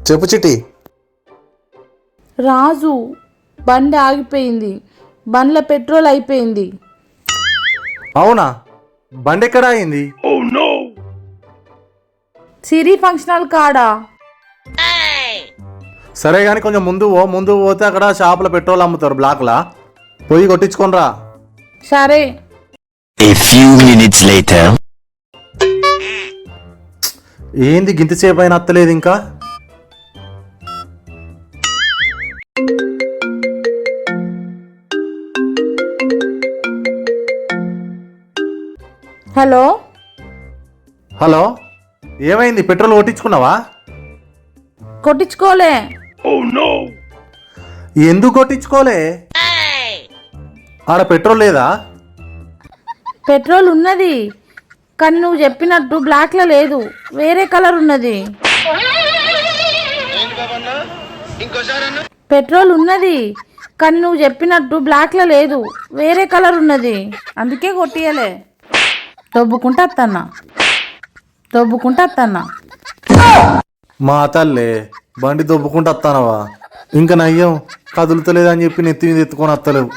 చెప్పు చిట్టి. రాజు బండి ఆగిపోయింది, బండ్ల పెట్రోల్ అయిపోయింది. అవునా? బండి ఎక్కడ అయింది? సిరి ఫంక్షన్ హాల్ కాడా. సరే కానీ కొంచెం ముందు పోతే అక్కడ షాపులో పెట్రోల్ అమ్ముతారు, బ్లాక్లా పోయి కొట్టించుకోనరా. సరే. A few minutes later. ఏంది గింతసేపు అయినా అత్తలేదు ఇంకా? హలో హలో, ఏమైంది? పెట్రోల్ కొట్టించుకున్నావా? కొట్టించుకోలే. ఎందుకు కొట్టించుకోలే? ఆడ పెట్రోల్ లేదా? పెట్రోల్ ఉన్నది, కానీ నువ్వు చెప్పినట్టు బ్లాక్లో లేదు, వేరే కలర్ ఉన్నది. పెట్రోల్ ఉన్నది, కానీ నువ్వు చెప్పినట్టు బ్లాక్లో లేదు, వేరే కలర్ ఉన్నది, అందుకే కొట్టియలే. దొబ్బుకుంటా అత్తన్నా. మా తల్లే, బండి దొబ్బుకుంటూ వస్తానవా? ఇంకా నయ్యం కదులుతలేదని చెప్పి నెత్తి మీద ఎత్తుకొని వస్తలేవు.